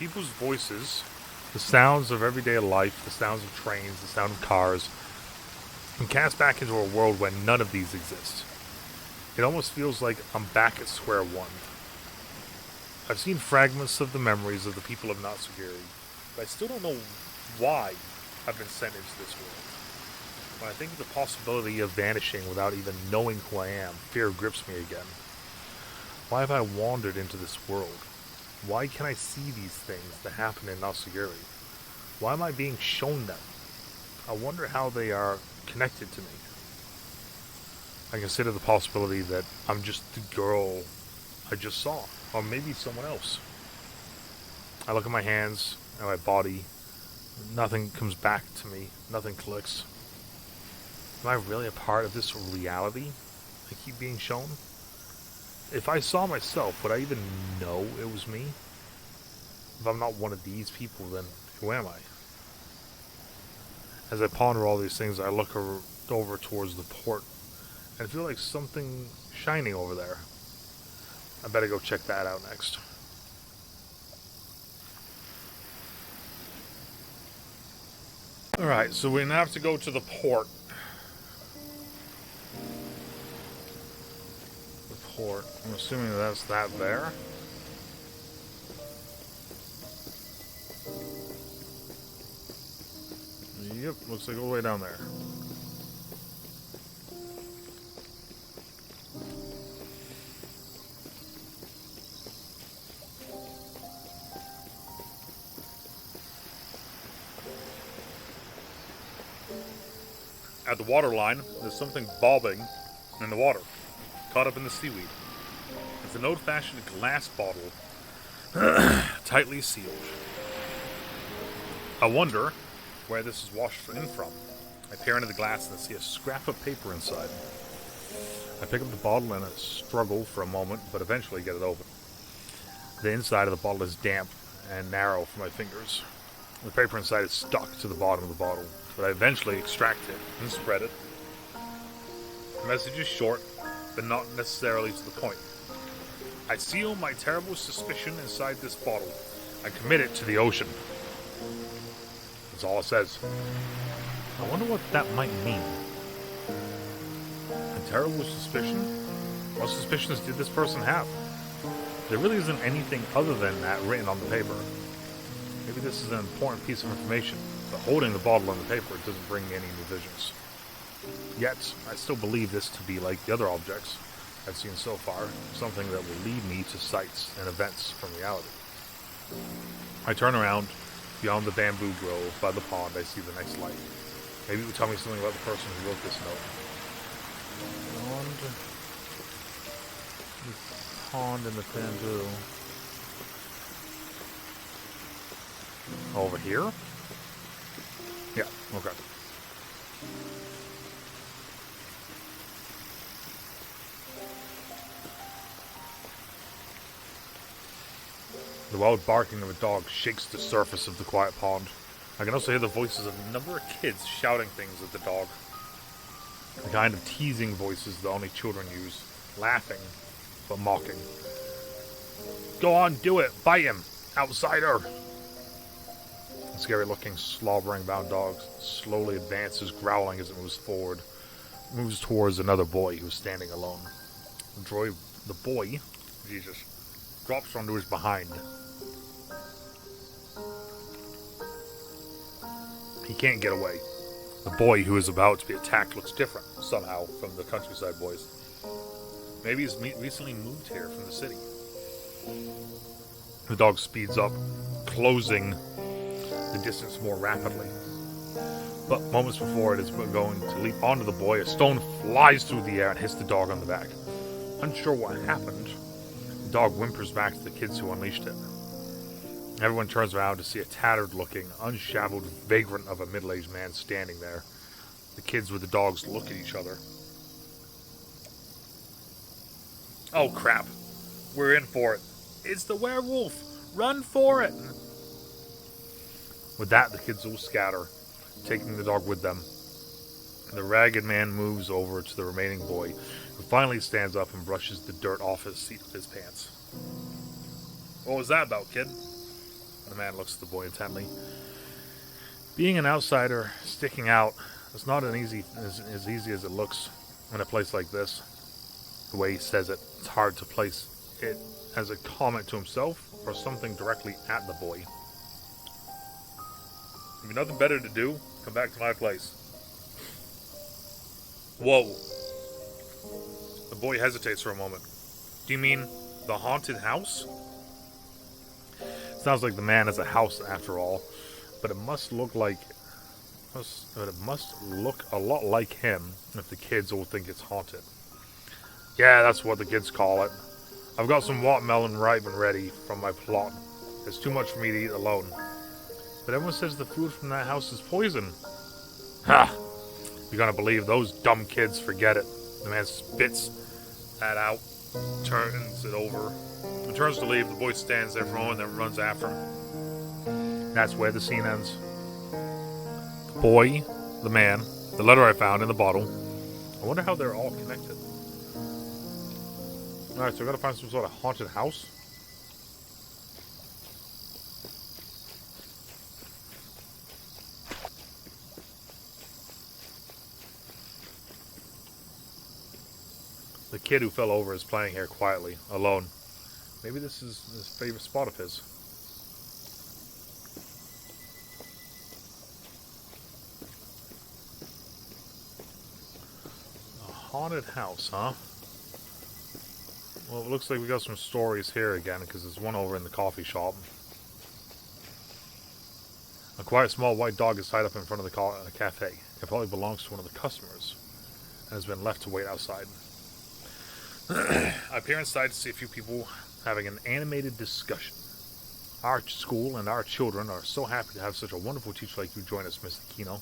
people's voices, the sounds of everyday life, the sounds of trains, the sound of cars, and cast back into a world where none of these exist. It almost feels like I'm back at square one. I've seen fragments of the memories of the people of Natsugiri, but I still don't know why I've been sent into this world. When I think of the possibility of vanishing without even knowing who I am, fear grips me again. Why have I wandered into this world? Why can I see these things that happen in Natsugiri? Why am I being shown them? I wonder how they are connected to me. I consider the possibility that I'm just the girl I just saw, or maybe someone else. I look at my hands and my body. Nothing comes back to me. Nothing clicks. Am I really a part of this reality I keep being shown? If I saw myself, would I even know it was me? If I'm not one of these people, then who am I? As I ponder all these things, I look over towards the port and feel like something shining over there. I better go check that out next. Alright, so we now have to go to the port. The port. I'm assuming that's that there. Yep, looks like all the way down there. At the water line, there's something bobbing in the water, caught up in the seaweed. It's an old-fashioned glass bottle, tightly sealed. I wonder where this is washed in from. I peer into the glass and I see a scrap of paper inside. I pick up the bottle and I struggle for a moment, but eventually get it open. The inside of the bottle is damp and narrow for my fingers. The paper inside is stuck to the bottom of the bottle, but I eventually extract it and spread it. The message is short, but not necessarily to the point. I seal my terrible suspicion inside this bottle. I commit it to the ocean. That's all it says. I wonder what that might mean. A terrible suspicion? What suspicions did this person have? There really isn't anything other than that written on the paper. Maybe this is an important piece of information, but holding the bottle and the paper doesn't bring me any new visions. Yet, I still believe this to be like the other objects I've seen so far, something that will lead me to sights and events from reality. I turn around. Beyond the bamboo grove by the pond, I see the next light. Maybe it will tell me something about the person who wrote this note. Beyond the pond and the bamboo. Over here? Yeah, okay. The wild barking of a dog shakes the surface of the quiet pond. I can also hear the voices of a number of kids shouting things at the dog. The kind of teasing voices that only children use. Laughing, but mocking. Go on, do it! Bite him! Outsider! The scary-looking, slobbering brown dog slowly advances, growling as it moves forward. It moves towards another boy who's standing alone. The boy, Jesus, drops onto his behind. He can't get away. The boy who is about to be attacked looks different, somehow, from the countryside boys. Maybe he's recently moved here from the city. The dog speeds up, closing the distance more rapidly. But moments before it is going to leap onto the boy, a stone flies through the air and hits the dog on the back. Unsure what happened, the dog whimpers back to the kids who unleashed it. Everyone turns around to see a tattered-looking, unshaveled vagrant of a middle-aged man standing there. The kids with the dogs look at each other. Oh crap, we're in for it. It's the werewolf! Run for it! With that, the kids all scatter, taking the dog with them. The ragged man moves over to the remaining boy, who finally stands up and brushes the dirt off his seat with his pants. What was that about, kid? The man looks at the boy intently. Being an outsider, sticking out, is not as easy as it looks in a place like this. The way he says it, it's hard to place it as a comment to himself or something directly at the boy. If you've nothing better to do, come back to my place. Whoa. The boy hesitates for a moment. Do you mean the haunted house? Sounds like the man has a house after all, but it must look a lot like him if the kids all think it's haunted. Yeah, that's what the kids call it. I've got some watermelon ripe and ready from my plot. It's too much for me to eat alone. But everyone says the food from that house is poison. Ha! You're gonna believe those dumb kids, forget it. The man spits that out, turns it over, and turns to leave. The boy stands there for a moment, then runs after him. That's where the scene ends. The boy, the man, the letter I found in the bottle. I wonder how they're all connected. Alright, so we gotta find some sort of haunted house. The kid who fell over is playing here quietly, alone. Maybe this is his favorite spot of his. A haunted house, huh? Well, it looks like we got some stories here again, because there's one over in the coffee shop. A quiet small white dog is tied up in front of the cafe. It probably belongs to one of the customers, and has been left to wait outside. I peer inside to see a few people having an animated discussion. Our school and our children are so happy to have such a wonderful teacher like you join us, Miss Aquino.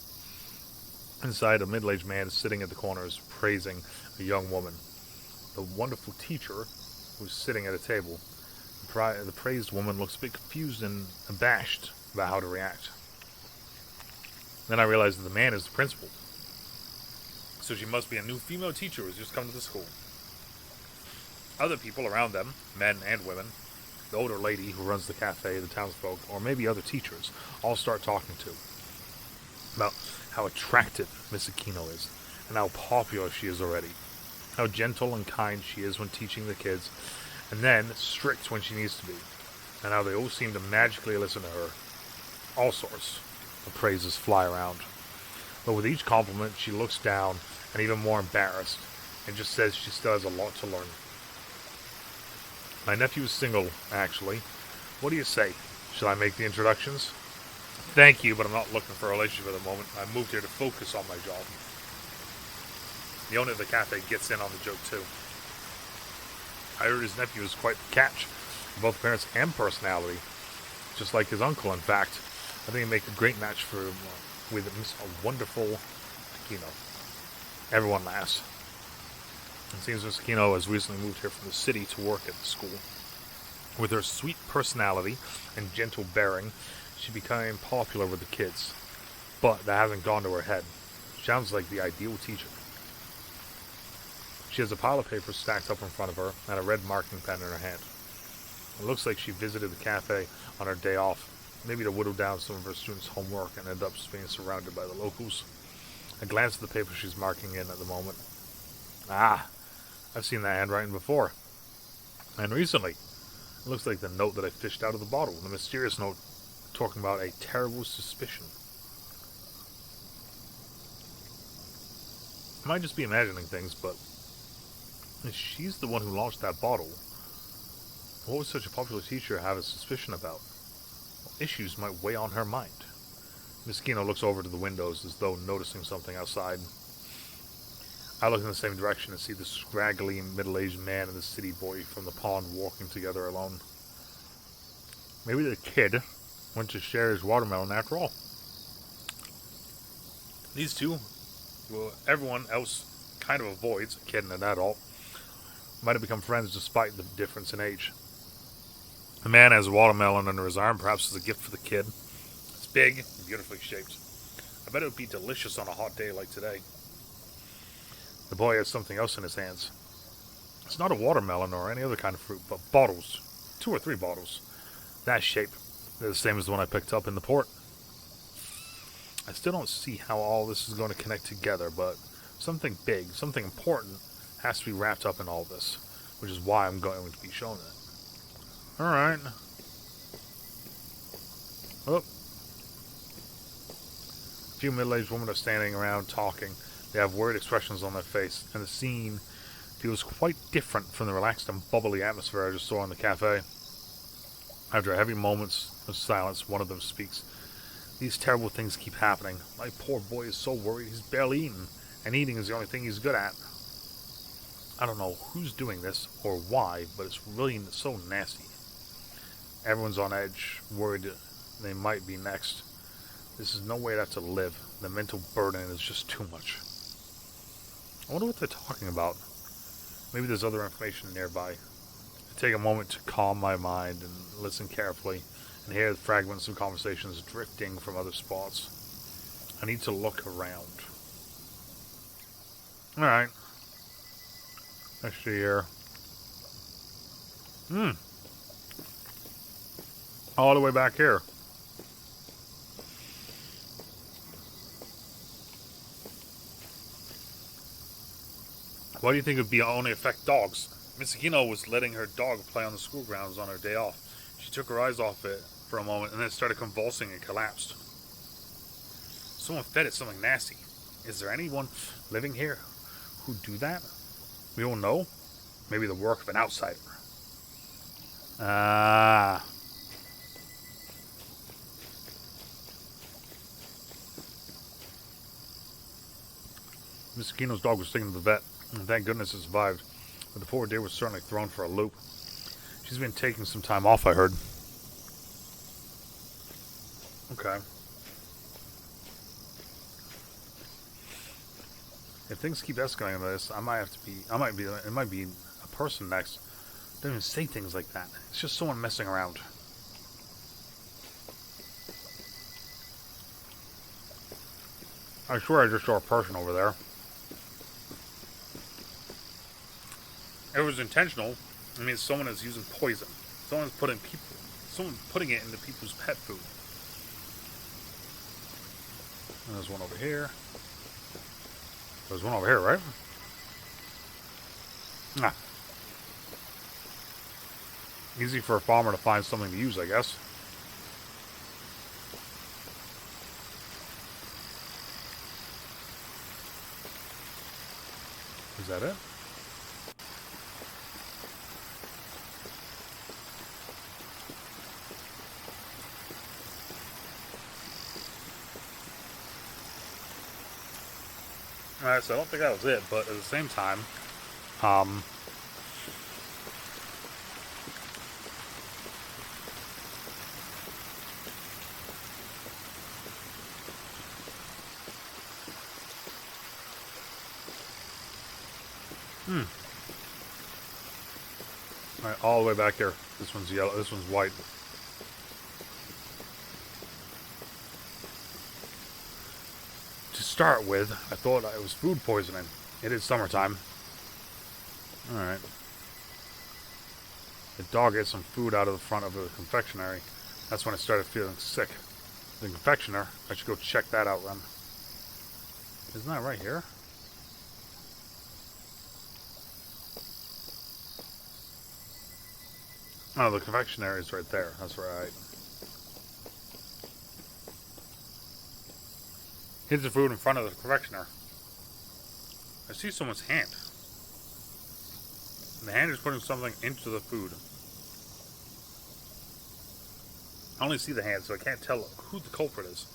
Inside, a middle-aged man is sitting at the corners, praising a young woman. The wonderful teacher, who's sitting at a table. The praised woman looks a bit confused and abashed about how to react. Then I realize that the man is the principal. So she must be a new female teacher who's just come to the school. Other people around them, men and women, the older lady who runs the cafe, the townsfolk, or maybe other teachers, all start talking to about how attractive Miss Aquino is, and how popular she is already. How gentle and kind she is when teaching the kids, and then strict when she needs to be, and how they all seem to magically listen to her. All sorts of praises fly around. But with each compliment, she looks down and even more embarrassed, and just says she still has a lot to learn. My nephew is single, actually. What do you say? Shall I make the introductions? Thank you, but I'm not looking for a relationship at the moment. I moved here to focus on my job. The owner of the cafe gets in on the joke, too. I heard his nephew is quite the catch, both appearance and personality. Just like his uncle, in fact. I think he'd make a great match for with Miss Wonderful Aquino. Everyone laughs. It seems Miss Aquino has recently moved here from the city to work at the school. With her sweet personality and gentle bearing, she became popular with the kids. But that hasn't gone to her head. She sounds like the ideal teacher. She has a pile of papers stacked up in front of her and a red marking pen in her hand. It looks like she visited the cafe on her day off, maybe to whittle down some of her students' homework and end up being surrounded by the locals. I glance at the paper she's marking in at the moment. Ah, I've seen that handwriting before. And recently. It looks like the note that I fished out of the bottle. The mysterious note talking about a terrible suspicion. I might just be imagining things, but if she's the one who launched that bottle, what would such a popular teacher have a suspicion about? What issues might weigh on her mind? Miss Aquino looks over to the windows as though noticing something outside. I look in the same direction and see the scraggly middle-aged man and the city boy from the pond walking together alone. Maybe the kid went to share his watermelon after all. These two, who everyone else kind of avoids, a kid and an adult, might have become friends despite the difference in age. The man has a watermelon under his arm, perhaps as a gift for the kid. It's big and beautifully shaped. I bet it would be delicious on a hot day like today. The boy has something else in his hands. It's not a watermelon or any other kind of fruit, but bottles. 2 or 3 bottles. That shape. They're the same as the one I picked up in the port. I still don't see how all this is going to connect together, but something big, something important has to be wrapped up in all this, which is why I'm going to be shown it. Alright. Oh. A few middle-aged women are standing around talking. They have worried expressions on their face, and the scene feels quite different from the relaxed and bubbly atmosphere I just saw in the cafe. After heavy moments of silence, one of them speaks. These terrible things keep happening. My poor boy is so worried he's barely eaten, and eating is the only thing he's good at. I don't know who's doing this or why, but it's really so nasty. Everyone's on edge, worried they might be next. This is no way to have to live. The mental burden is just too much. I wonder what they're talking about. Maybe there's other information nearby. I take a moment to calm my mind and listen carefully, and hear the fragments of conversations drifting from other spots. I need to look around. Alright. Let's see here. All the way back here. Why do you think it would only affect dogs? Miss Aquino was letting her dog play on the school grounds on her day off. She took her eyes off it for a moment and then started convulsing and collapsed. Someone fed it something nasty. Is there anyone living here who'd do that? We don't know. Maybe the work of an outsider. Miss Aquino's dog was taken to the vet, and thank goodness it survived. But the poor deer was certainly thrown for a loop. She's been taking some time off, I heard. Okay. If things keep escalating like this, it might be a person next. Don't even say things like that. It's just someone messing around. I swear I just saw a person over there. If it was intentional, I mean, someone is using poison. Someone's putting it into people's pet food. And there's one over here. There's one over here, right? Easy for a farmer to find something to use, I guess. Is that it? Alright, so I don't think that was it, but at the same time, Alright, all the way back there. This one's yellow, this one's white. To start with, I thought it was food poisoning. It is summertime. Alright. The dog ate some food out of the front of the confectionery. That's when I started feeling sick. The confectioner, I should go check that out then. Isn't that right here? Oh, the confectionery is right there. That's right. Here's the food in front of the confectioner. I see someone's hand. And the hand is putting something into the food. I only see the hand, so I can't tell who the culprit is.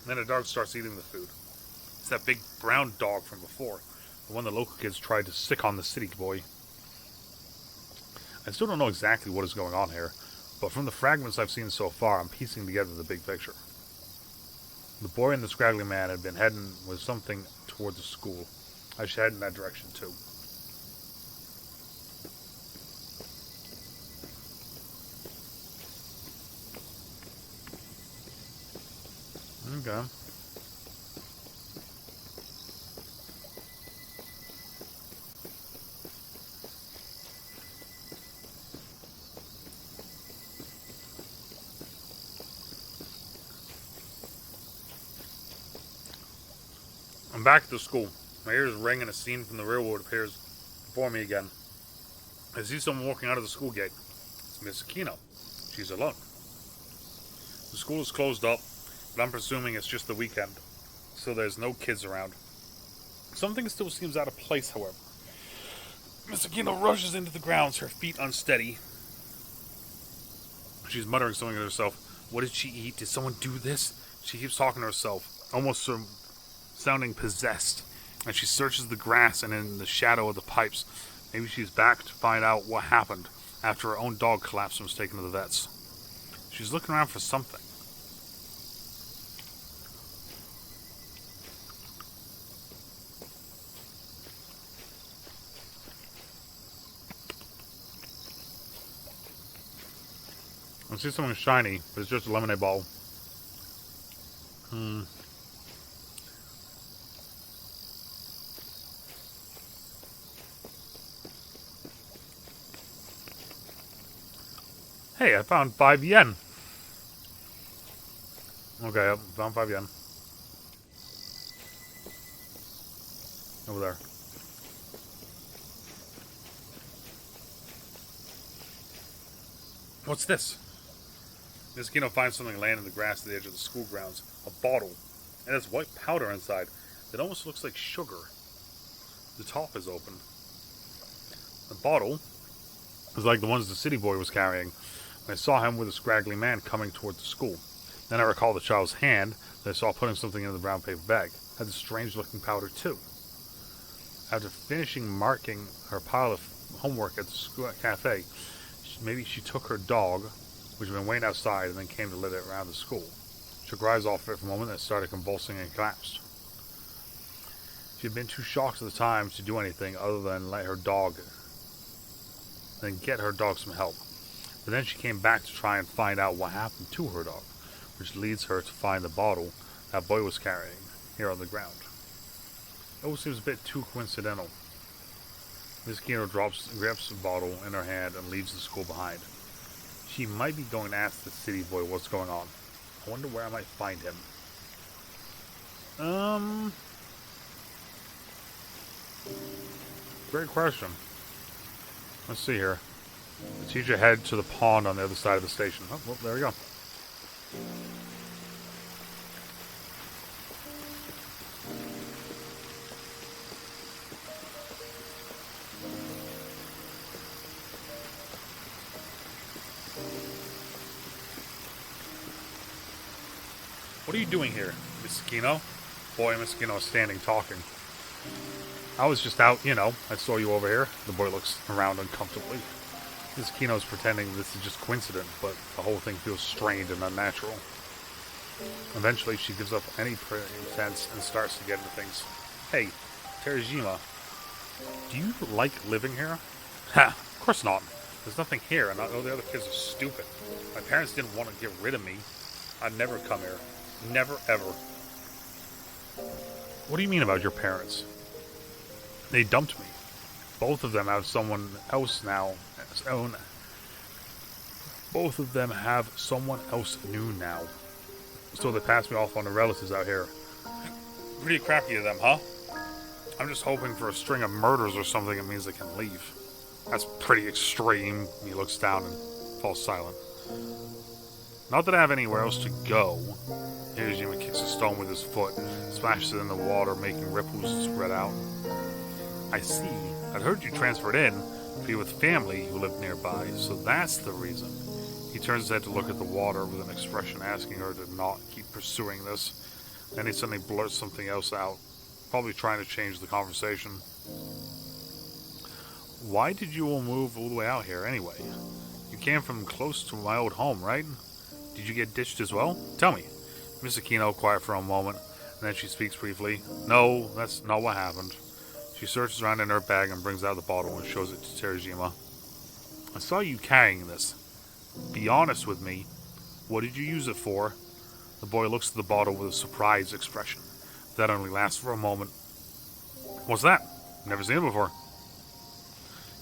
And then the dog starts eating the food. It's that big brown dog from before. The one the local kids tried to sick on the city boy. I still don't know exactly what is going on here, but from the fragments I've seen so far, I'm piecing together the big picture. The boy and the scraggly man had been heading with something toward the school. I should head in that direction too. Okay. I'm back at the school. My ears ring and a scene from the real world appears before me again. I see someone walking out of the school gate. It's Miss Aquino. She's alone. The school is closed up, but I'm presuming it's just the weekend, so there's no kids around. Something still seems out of place, however. Miss Aquino rushes into the grounds, her feet unsteady. She's muttering something to herself. What did she eat? Did someone do this? She keeps talking to herself, almost sounding possessed, and she searches the grass and in the shadow of the pipes. Maybe she's back to find out what happened after her own dog collapsed and was taken to the vets. She's looking around for something. I see something shiny, but it's just a lemonade bottle. Hey, I found 5 yen. Okay, I found 5 yen. Over there. What's this? Miss Aquino finds something laying in the grass at the edge of the school grounds. A bottle. It has white powder inside. It almost looks like sugar. The top is open. The bottle is like the ones the city boy was carrying. I saw him with a scraggly man coming toward the school. Then I recall the child's hand that I saw putting something in the brown paper bag. It had this strange-looking powder, too. After finishing marking her pile of homework at the school cafe, maybe she took her dog, which had been waiting outside, and then came to let it around the school. She took her eyes off it for a moment and started convulsing and collapsed. She had been too shocked at the time to do anything other than get her dog some help. But then she came back to try and find out what happened to her dog, which leads her to find the bottle that boy was carrying here on the ground. It almost seems a bit too coincidental. Miss Aquino grabs the bottle in her hand and leaves the school behind. She might be going to ask the city boy what's going on. I wonder where I might find him. Great question. Let's see here. The teacher head to the pond on the other side of the station. Oh, well, there we go. What are you doing here, Miss Aquino? Boy, Miss Aquino is standing talking. I was just out, I saw you over here. The boy looks around uncomfortably. Miss Aquino is pretending this is just coincident, but the whole thing feels strained and unnatural. Eventually, she gives up any pretense and starts to get into things. Hey, Terajima, do you like living here? Ha, of course not. There's nothing here, and all the other kids are stupid. My parents didn't want to get rid of me. I'd never come here. Never, ever. What do you mean about your parents? They dumped me. Both of them have someone else now. Both of them have someone else new now. So they passed me off on the relatives out here. Pretty crappy of them, huh? I'm just hoping for a string of murders or something that means they can leave. That's pretty extreme. He looks down and falls silent. Not that I have anywhere else to go. Hirajima kicks a stone with his foot, splashes it in the water, making ripples spread out. I see. I'd heard you transferred in to be with family who lived nearby, so that's the reason. He turns his head to look at the water with an expression asking her to not keep pursuing this. Then he suddenly blurts something else out, probably trying to change the conversation. Why did you all move all the way out here anyway? You came from close to my old home, right? Did you get ditched as well? Tell me. Miss Aquino quiet for a moment, and then she speaks briefly. No, that's not what happened. She searches around in her bag and brings out the bottle and shows it to Terajima. I saw you carrying this. Be honest with me. What did you use it for? The boy looks at the bottle with a surprised expression. That only lasts for a moment. What's that? Never seen it before.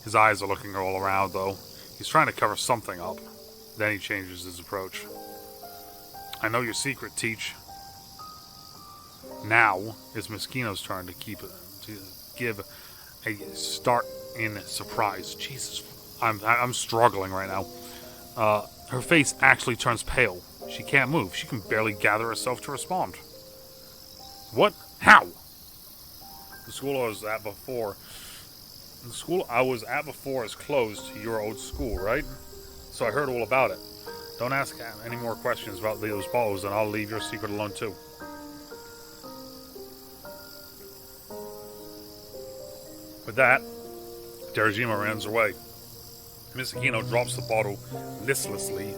His eyes are looking all around, though. He's trying to cover something up. Then he changes his approach. I know your secret, Teach. Now it's Moschino's turn to give a start in surprise. Jesus, I'm struggling right now. Her face actually turns pale. She can't move. She can barely gather herself to respond. What? How? The school I was at before. The school I was at before is closed to your old school, right? So I heard all about it. Don't ask any more questions about those balls, and I'll leave your secret alone too. With that, Terajima runs away. Miss Aquino drops the bottle listlessly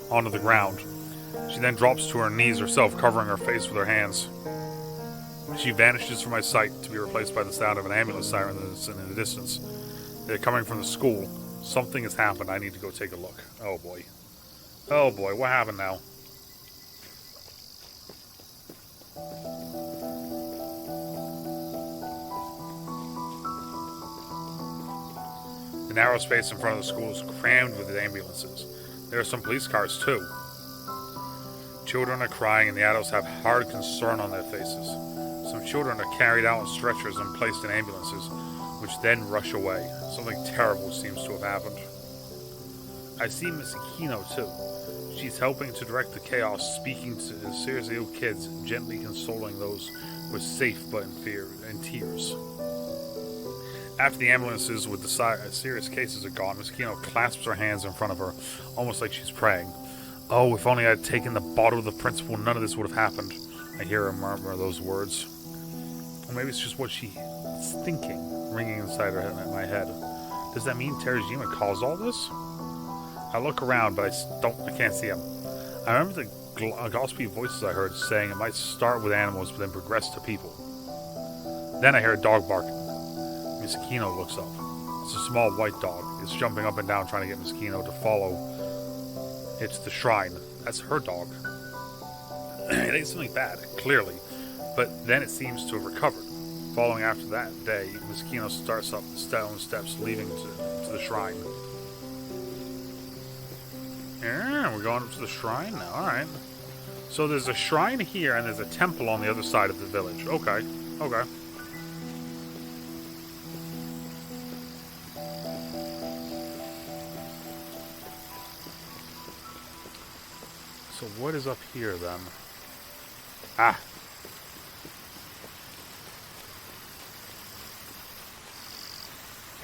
onto the ground. She then drops to her knees herself, covering her face with her hands. She vanishes from my sight to be replaced by the sound of an ambulance siren in the distance. They're coming from the school. Something has happened. I need to go take a look. Oh boy. Oh boy, what happened now? The narrow space in front of the school is crammed with ambulances. There are some police cars too. Children are crying and the adults have hard concern on their faces. Some children are carried out on stretchers and placed in ambulances, which then rush away. Something terrible seems to have happened. I see Miss Aquino too. She's helping to direct the chaos, speaking to seriously ill kids, gently consoling those who are safe but in fear and tears. After the ambulances with the serious cases are gone, Miss Aquino clasps her hands in front of her, almost like she's praying. Oh, if only I had taken the bottle of the principal, none of this would have happened. I hear her murmur those words. Or maybe it's just what she's thinking, ringing inside her head, in my head. Does that mean Terajima caused all this? I look around, but I can't see him. I remember the gossipy voices I heard saying it might start with animals, but then progress to people. Then I hear a dog barking. Miss Aquino looks up. It's a small white dog. It's jumping up and down trying to get Miss Aquino to follow. It's the shrine. That's her dog. It ain't something bad, clearly, but then it seems to have recovered. Following after that day, Miss Aquino starts up the stone steps leading to the shrine. Yeah, we're going up to the shrine now. Alright. So there's a shrine here and there's a temple on the other side of the village. Okay. Okay. So what is up here then? Ah.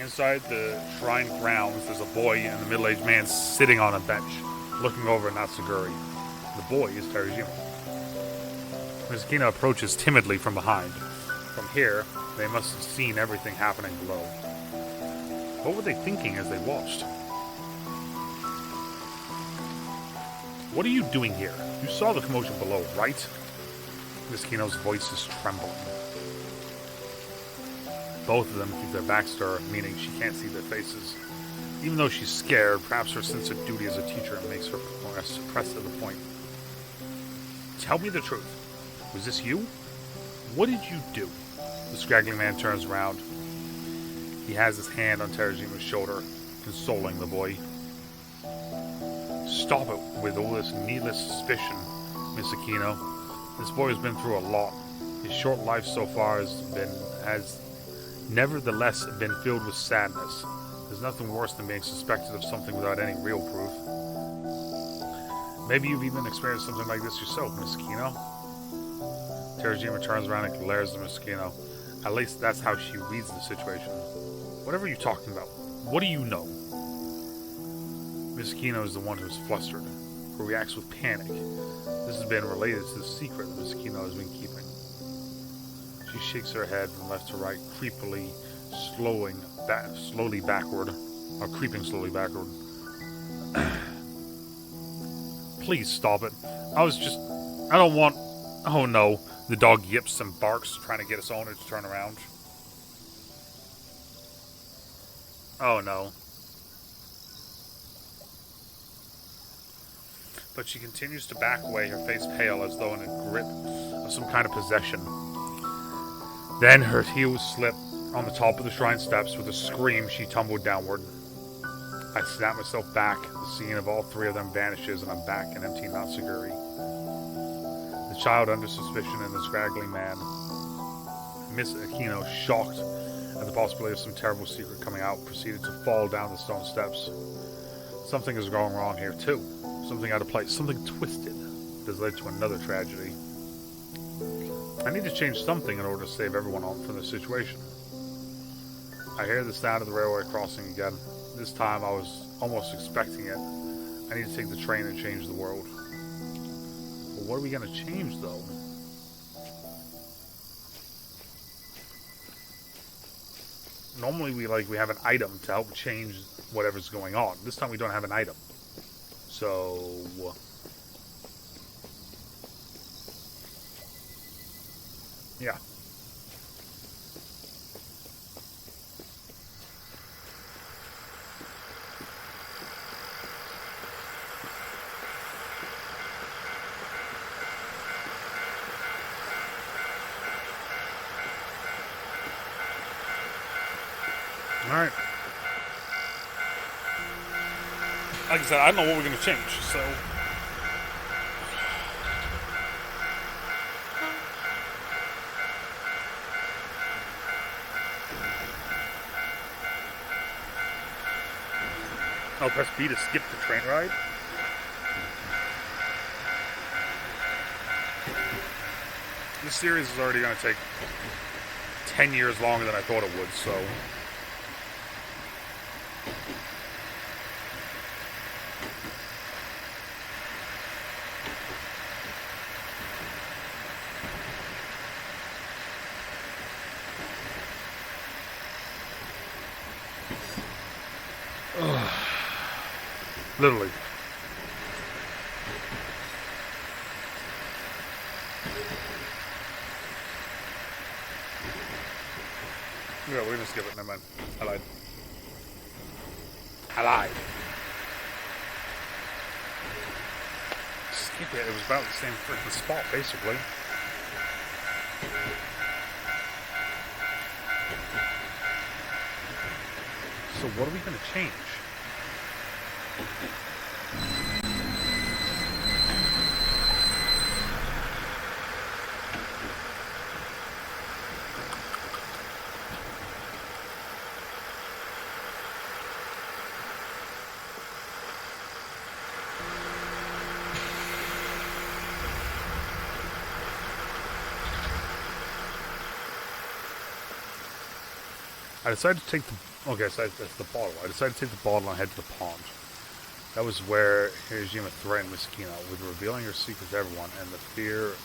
Inside the shrine grounds, there's a boy and a middle-aged man sitting on a bench, looking over at Natsuguri. The boy is Terajima. Miss Aquino approaches timidly from behind. From here, they must have seen everything happening below. What were they thinking as they watched? What are you doing here? You saw the commotion below, right? Miss Aquino's voice is trembling. Both of them keep their backs to her, meaning she can't see their faces. Even though she's scared, perhaps her sense of duty as a teacher makes her more pressed to the point. Tell me the truth. Was this you? What did you do? The scraggly man turns around. He has his hand on Terajima's shoulder, consoling the boy. Stop it with all this needless suspicion, Miss Aquino. This boy has been through a lot. His short life so far has nevertheless been filled with sadness. There's nothing worse than being suspected of something without any real proof. Maybe you've even experienced something like this yourself, Miss Aquino. Terajima turns around and glares at Miss Aquino. At least that's how she reads the situation. Whatever are you talking about? What do you know? Miss Aquino is the one who's flustered, who reacts with panic. This has been related to the secret that Miss Aquino has been keeping. She shakes her head from left to right, creepily slowly backward, or creeping slowly backward. Please stop it. I don't want... Oh no. The dog yips and barks, trying to get its owner to turn around. Oh no. But she continues to back away, her face pale as though in a grip of some kind of possession. Then her heels slip on the top of the shrine steps. With a scream, she tumbled downward. I snap myself back. The scene of all three of them vanishes, and I'm back in empty Natsuguri. The child under suspicion and the scraggly man. Miss Aquino, shocked at the possibility of some terrible secret coming out, proceeded to fall down the stone steps. Something is going wrong here, too. Something out of place. Something twisted that has led to another tragedy. I need to change something in order to save everyone from this situation. I hear the sound of the railway crossing again. This time I was almost expecting it. I need to take the train and change the world. But what are we going to change, though? Normally we have an item to help change whatever's going on. This time we don't have an item. So yeah. Alright. Like I said, I don't know what we're going to change, so... Oh, press B to skip the train ride? This series is already going to take 10 years longer than I thought it would, so... Literally. Yeah, we're gonna skip it, never mind. I lied. Skip it, it was about the same freaking spot, basically. So what are we gonna change? I decided to take the... Okay, so that's the bottle. I decided to take the bottle and head to the pond. That was where Hiroshima threatened Miskino with revealing her secret to everyone, and the fear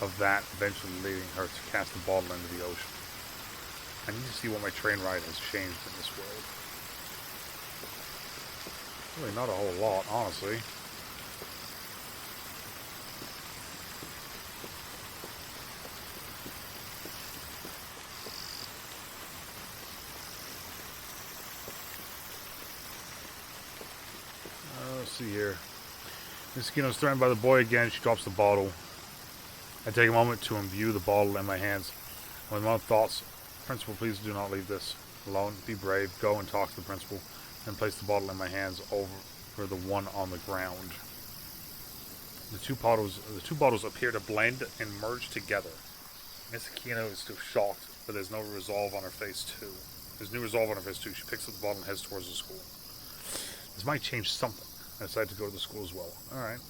of that eventually leading her to cast the bottle into the ocean. I need to see what my train ride has changed in this world. Really not a whole lot, honestly. See here. Miskino is threatened by the boy again. She drops the bottle. I take a moment to imbue the bottle in my hands. With my own thoughts, Principal, please do not leave this alone. Be brave. Go and talk to the principal. Then place the bottle in my hands over the one on the ground. The two bottles appear to blend and merge together. Miss Aquino is still shocked, but there's no resolve on her face too. There's new resolve on her face too. She picks up the bottle and heads towards the school. This might change something. I decided to go to the school as well. Alright.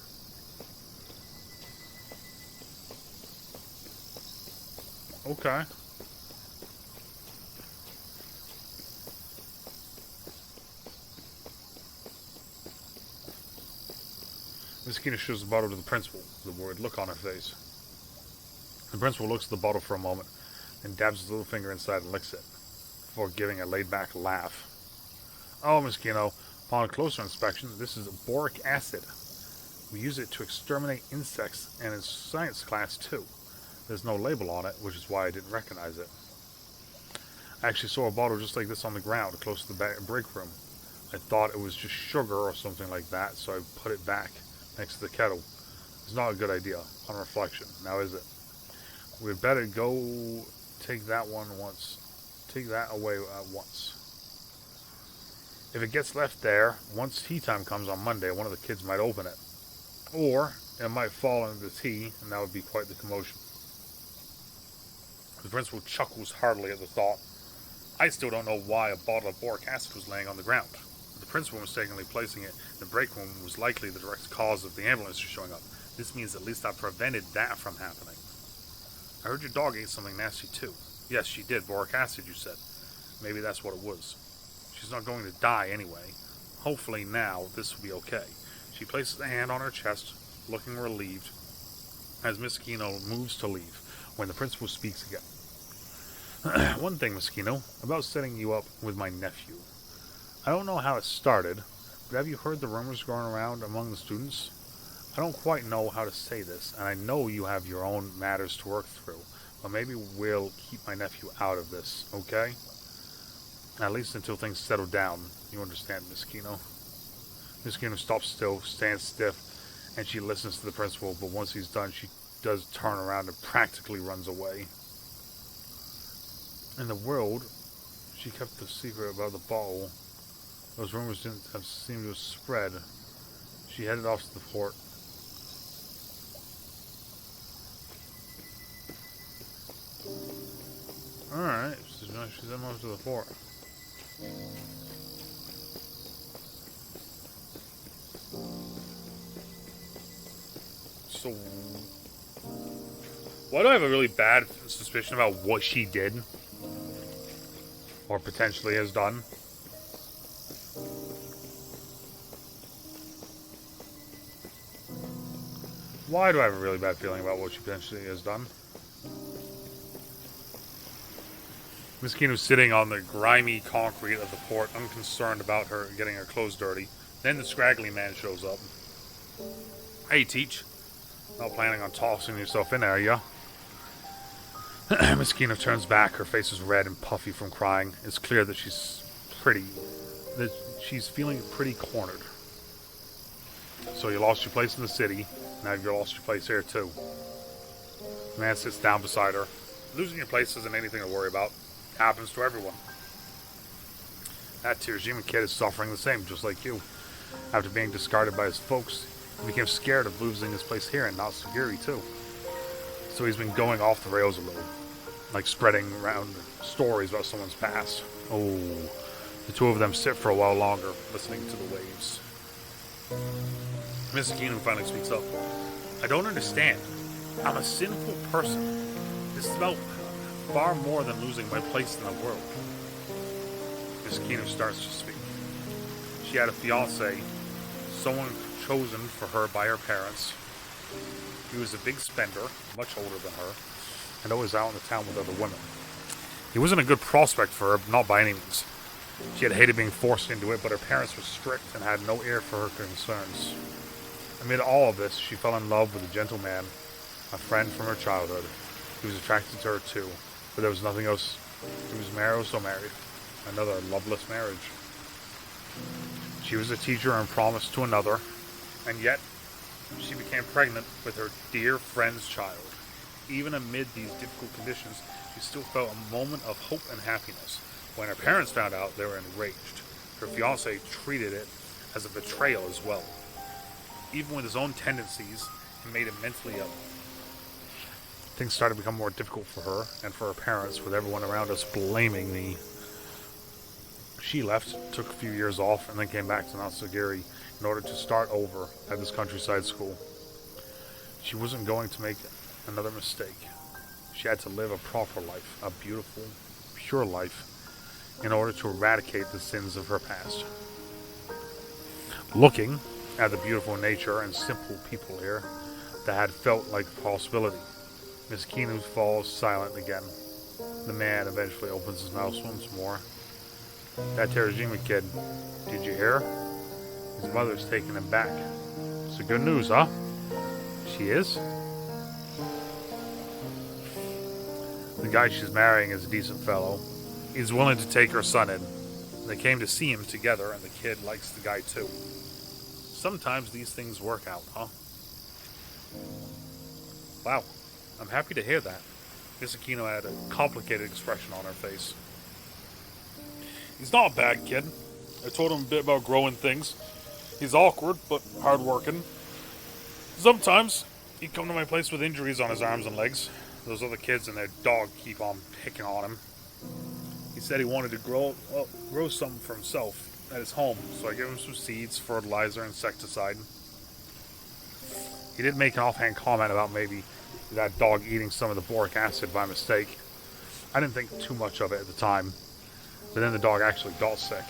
Okay. Miss Aquino shows the bottle to the principal, with a worried look on her face. The principal looks at the bottle for a moment, then dabs his little finger inside and licks it, before giving a laid-back laugh. Oh, Miss Aquino, upon a closer inspection, this is boric acid. We use it to exterminate insects, and in science class too. There's no label on it, which is why I didn't recognize it. I actually saw a bottle just like this on the ground, close to the break room. I thought it was just sugar or something like that, so I put it back next to the kettle. It's not a good idea, on reflection, now is it? We'd better go take that away at once. If it gets left there, once tea time comes on Monday, one of the kids might open it. Or It might fall into the tea, and that would be quite the commotion. The principal chuckles heartily at the thought. I still don't know why a bottle of boric acid was laying on the ground. The principal mistakenly placing it in the break room was likely the direct cause of the ambulance showing up. This means at least I prevented that from happening. I heard your dog ate something nasty too. Yes, she did. Boric acid, you said. Maybe that's what it was. She's not going to die anyway. Hopefully now this will be okay. She places a hand on her chest, looking relieved, as Miss Kino moves to leave, when the principal speaks again. One thing, Miss Kino, about setting you up with my nephew. I don't know how it started, but have you heard the rumors going around among the students? I don't quite know how to say this, and I know you have your own matters to work through, but maybe we'll keep my nephew out of this, okay? At least until things settle down. You understand, Miss Kino? Miss Kino stops still, stands stiff, and she listens to the principal, but once he's done, she does turn around and practically runs away. In the world, she kept the secret about the bottle. Those rumors didn't seem to have spread. She headed off to the fort. Alright, she's heading off to the fort. So, why do I have a really bad suspicion about what she did? Or potentially has done? Why do I have a really bad feeling about what she potentially has done? Miss Kino's sitting on the grimy concrete of the fort, unconcerned about her getting her clothes dirty. Then the scraggly man shows up. Hey, Teach. Not planning on tossing yourself in there, are ya? Miss Kino turns back, her face is red and puffy from crying. It's clear that she's feeling pretty cornered. So you lost your place in the city, now you've lost your place here too. The man sits down beside her. Losing your place isn't anything to worry about. It happens to everyone. That Terajima kid is suffering the same, just like you. After being discarded by his folks, he became scared of losing his place here in Natsugiri too. So he's been going off the rails a little, like spreading around stories about someone's past. Oh, the two of them sit for a while longer, listening to the waves. Miss Kino finally speaks up. I don't understand. I'm a sinful person. This is about far more than losing my place in the world. Miss Kino starts to speak. She had a fiancé, someone chosen for her by her parents. He was a big spender, much older than her, and always out in the town with other women. He wasn't a good prospect for her, not by any means. She had hated being forced into it, but her parents were strict and had no ear for her concerns. Amid all of this, she fell in love with a gentle man, a friend from her childhood. He was attracted to her too, but there was nothing else. He was married, so married. Another loveless marriage. She was a teacher and promised to another, and yet she became pregnant with her dear friend's child. Even amid these difficult conditions, she still felt a moment of hope and happiness. When her parents found out, they were enraged. Her fiancé treated it as a betrayal as well. Even with his own tendencies, it made him mentally ill. Things started to become more difficult for her and for her parents, with everyone around us blaming me. She left, took a few years off, and then came back to Natsugiri in order to start over at this countryside school. She wasn't going to make another mistake. She had to live a proper life, a beautiful, pure life, in order to eradicate the sins of her past. Looking at the beautiful nature and simple people here that had felt like a possibility, Miss Kino falls silent again. The man eventually opens his mouth once more. That Terajima kid, did you hear? His mother's taking him back. So good news, huh? She is? The guy she's marrying is a decent fellow. He's willing to take her son in. They came to see him together, and the kid likes the guy too. Sometimes these things work out, huh? Wow, I'm happy to hear that. Miss Aquino had a complicated expression on her face. He's not a bad kid. I told him a bit about growing things. He's awkward, but hardworking. Sometimes he'd come to my place with injuries on his arms and legs. Those other kids and their dog keep on picking on him. He said he wanted to grow something for himself at his home, so I gave him some seeds, fertilizer, insecticide. He did make an offhand comment about maybe that dog eating some of the boric acid by mistake. I didn't think too much of it at the time, but then the dog actually got sick.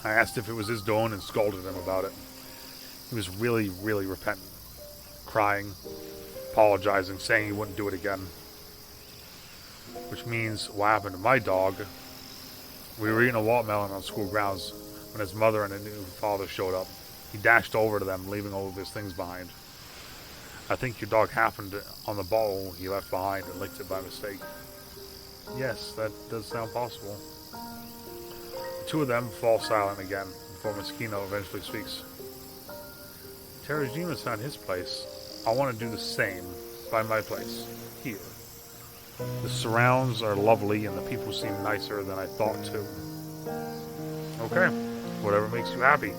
I asked if it was his doing and scolded him about it. He was really, really repentant, crying, apologizing, saying he wouldn't do it again. Which means what happened to my dog, we were eating a watermelon on school grounds when his mother and a new father showed up. He dashed over to them, leaving all of his things behind. I think your dog happened on the bottle he left behind and licked it by mistake. Yes, that does sound possible. The two of them fall silent again before Moschino eventually speaks. Terajima's found his place. I want to do the same by my place, here. The surrounds are lovely and the people seem nicer than I thought too. Okay, whatever makes you happy.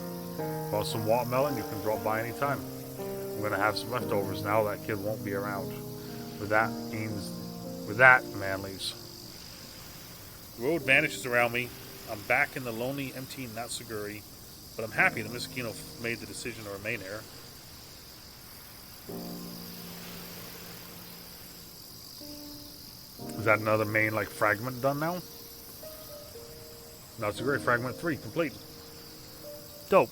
Want some watermelon, you can drop by anytime. I'm going to have some leftovers now, that kid won't be around. With that, man leaves. The road vanishes around me. I'm back in the lonely, empty Natsuguri, but I'm happy that Moschino made the decision to remain here. Is that another main fragment done now? Natsuguri fragment 3 complete. Dope.